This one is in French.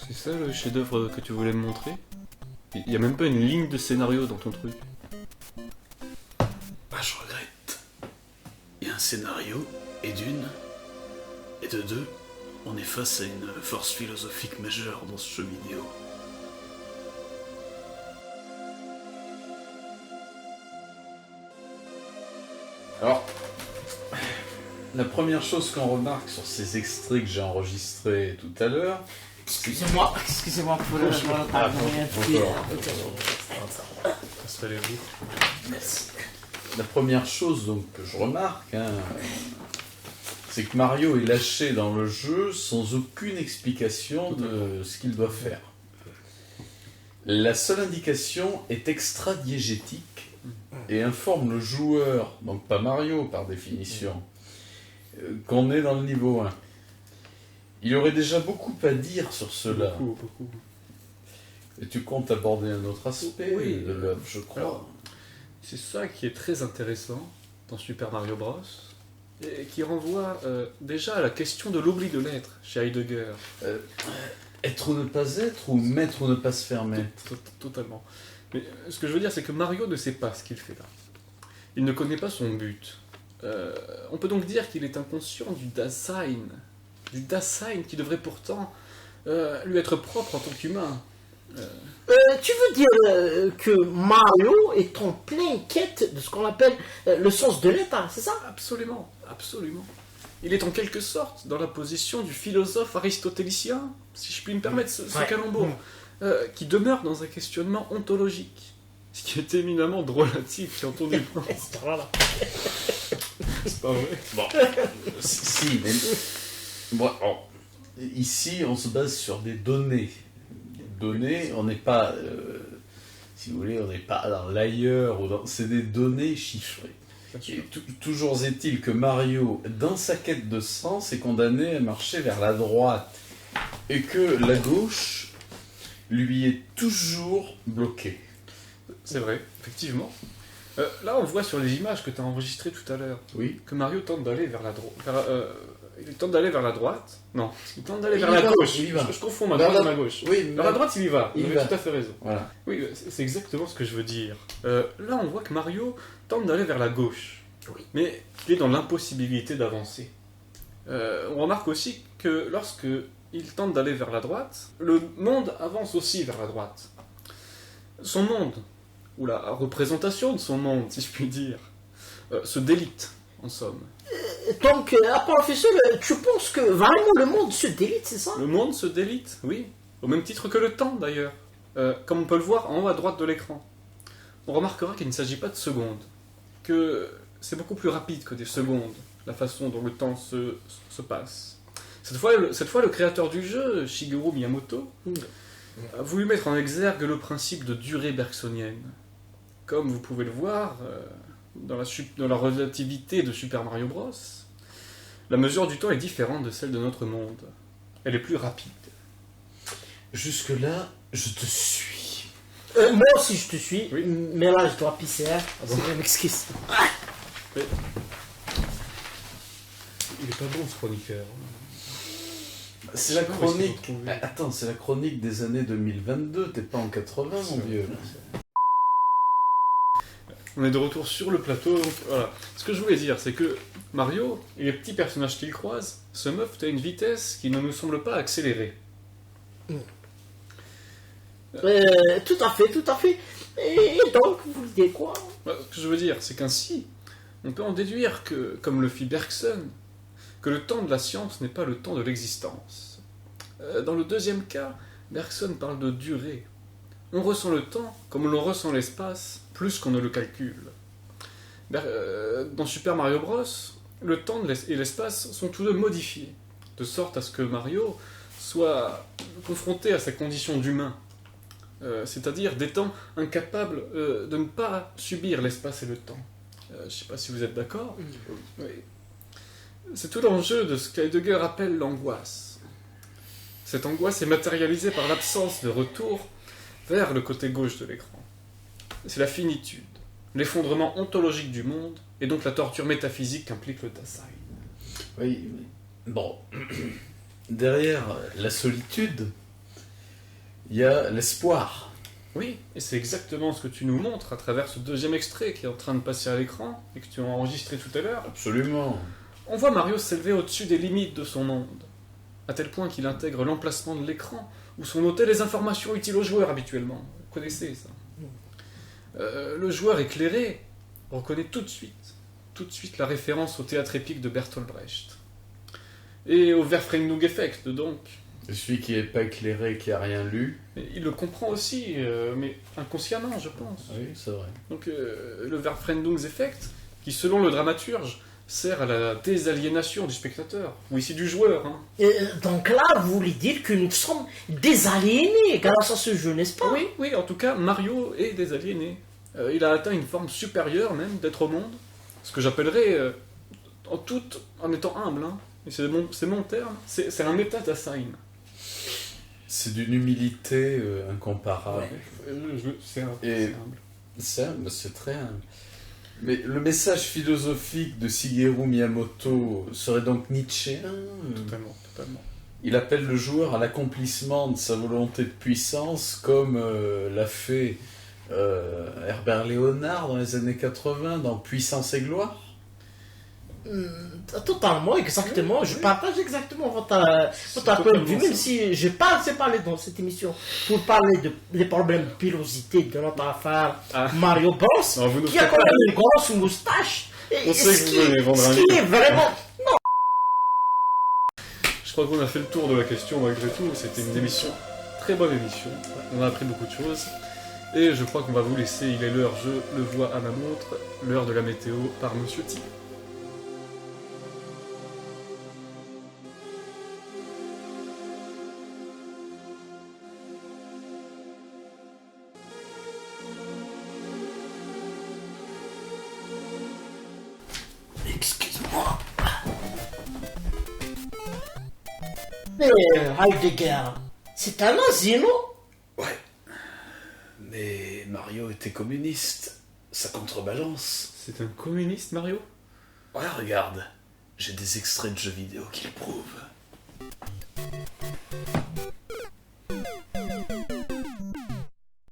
C'est ça le chef-d'œuvre que tu voulais me montrer? Il y a même pas une ligne de scénario dans ton truc. Bah, je regrette. Il y a un scénario, et d'une, et de deux, on est face à une force philosophique majeure dans ce jeu vidéo. Alors, la première chose qu'on remarque sur ces extraits que j'ai enregistrés tout à l'heure... Excusez-moi pour le... Installez-vous. Merci. La première chose donc, que je remarque, c'est que Mario est lâché dans le jeu sans aucune explication de ce qu'il doit faire. La seule indication est extra-diégétique et informe le joueur, donc pas Mario par définition, qu'on est dans le niveau 1. Il y aurait déjà beaucoup à dire sur cela. Beaucoup. Et tu comptes aborder un autre aspect Oui, de l'œuvre, je crois. alors, c'est ça qui est très intéressant dans Super Mario Bros. Et qui renvoie déjà à la question de l'oubli de l'être chez Heidegger. Être ou ne pas être, ou mettre ou ne pas se faire mettre. Totalement. Mais ce que je veux dire, c'est que Mario ne sait pas ce qu'il fait là. Il ne connaît pas son but. On peut donc dire qu'il est inconscient du Dasein. Du Dasein qui devrait pourtant lui être propre en tant qu'humain. Tu veux dire que Mario est en pleine quête de ce qu'on appelle le sens de l'être, c'est ça? Absolument. Il est en quelque sorte dans la position du philosophe aristotélicien, si je puis me permettre ce calembour, qui demeure dans un questionnement ontologique, ce qui est éminemment drôlatique quand on y pense. Voilà. C'est pas vrai? Bon, si, mais... Bon, alors, ici, on se base sur des données. Données, on n'est pas... si vous voulez, on n'est pas dans l'ailleurs, ou dans... c'est des données chiffrées. Et toujours est-il que Mario, dans sa quête de sens, est condamné à marcher vers la droite. Et que la gauche lui est toujours bloquée. C'est vrai, effectivement. Là, on voit sur les images que tu as enregistrées tout à l'heure Oui. que Mario tente d'aller vers la droite. Il tente d'aller vers la droite. Non, il tente d'aller vers Il la va, gauche. il y va. Je confonds ma Vers droite et la- ma gauche. Oui, Vers la droite, il y va. Il Vous va. avez tout à fait raison. Voilà. Oui, c'est exactement ce que je veux dire. Là, on voit que Mario tente d'aller vers la gauche. Oui. Mais il est dans l'impossibilité d'avancer. On remarque aussi que lorsque il tente d'aller vers la droite, le monde avance aussi vers la droite. Son monde, ou la représentation de son monde, si je puis dire, se délite, en somme. Donc, professeur, tu penses que vraiment le monde se délite, c'est ça? Le monde se délite, oui, au même titre que le temps d'ailleurs, comme on peut le voir en haut à droite de l'écran. On remarquera qu'il ne s'agit pas de secondes, que c'est beaucoup plus rapide que des secondes, la façon dont le temps se passe. Cette fois, le créateur du jeu, Shigeru Miyamoto, a voulu mettre en exergue le principe de durée bergsonienne. Comme vous pouvez le voir dans la relativité de Super Mario Bros., la mesure du temps est différente de celle de notre monde. Elle est plus rapide. Jusque-là, je te suis. Moi aussi, je te suis, Oui. mais là, je dois pisser, hein. C'est une excuse. Il est pas bon ce chroniqueur. C'est la Je sais pas où est-ce chronique. qu'il faut trouver. Attends, c'est la chronique des années 2022. T'es pas en 80, mon vieux. On est de retour sur le plateau, donc voilà. Ce que je voulais dire, c'est que Mario et les petits personnages qu'il croise se meuvent à une vitesse qui ne me semble pas accélérée. Tout à fait. Et donc, vous dites quoi? Ce que je veux dire, c'est qu'ainsi, on peut en déduire que, comme le fit Bergson, que le temps de la science n'est pas le temps de l'existence. Dans le deuxième cas, Bergson parle de durée. On ressent le temps comme l'on ressent l'espace, plus qu'on ne le calcule. Dans Super Mario Bros., le temps et l'espace sont tous deux modifiés, de sorte à ce que Mario soit confronté à sa condition d'humain, c'est-à-dire d'étant incapable de ne pas subir l'espace et le temps. Je ne sais pas si vous êtes d'accord. Oui. C'est tout l'enjeu de ce qu'Heidegger appelle l'angoisse. Cette angoisse est matérialisée par l'absence de retour vers le côté gauche de l'écran. C'est la finitude, l'effondrement ontologique du monde, et donc la torture métaphysique qu'implique le Dasein. Oui, bon. derrière la solitude, il y a l'espoir. Oui, et c'est exactement ce que tu nous montres à travers ce deuxième extrait qui est en train de passer à l'écran et que tu as enregistré tout à l'heure. Absolument. On voit Mario s'élever au-dessus des limites de son monde, à tel point qu'il intègre l'emplacement de l'écran où sont notées les informations utiles aux joueurs habituellement. Vous connaissez ça. Le joueur éclairé reconnaît tout de suite la référence au théâtre épique de Bertolt Brecht. Et au Verfremdung Effect, donc. Celui qui n'est pas éclairé, qui n'a rien lu. Et il le comprend aussi, mais inconsciemment, je pense. Oui, c'est vrai. Donc le Verfremdung Effect, qui selon le dramaturge, sert à la désaliénation du spectateur, ou ici du joueur. Hein. Donc là, vous voulez dire que nous sommes désaliénés grâce à ce jeu, n'est-ce pas? Oui, en tout cas, Mario est désaliéné. Il a atteint une forme supérieure même d'être au monde, ce que j'appellerais, en étant humble, hein. Et c'est mon terme, c'est un état d'assign. C'est d'une humilité incomparable. C'est humble. Et- c'est très humble. Mais le message philosophique de Shigeru Miyamoto serait donc nietzschéen. Totalement. Il appelle le joueur à l'accomplissement de sa volonté de puissance, comme l'a fait Herbert Léonard dans les années 80, dans Puissance et gloire. Totalement, exactement. Je partage exactement votre point de vue, même si je n'ai pas assez parlé dans cette émission pour parler des problèmes de pilosité de notre affaire Mario Bros, Non, vous nous qui a faites quand pas- même une grosse moustache. Et On sait que vous allez vendre un ce qui est vraiment... Je crois qu'on a fait le tour de la question malgré tout. C'était une émission, très bonne émission. On a appris beaucoup de choses. Et je crois qu'on va vous laisser. Il est l'heure, je le vois à ma montre, l'heure de la météo par Monsieur T. Excuse-moi. Mais Heidegger, c'est un nazi, non? Ouais. Mais Mario était communiste. Ça contrebalance. C'est un communiste, Mario? Ouais, regarde. J'ai des extraits de jeux vidéo qui le prouvent.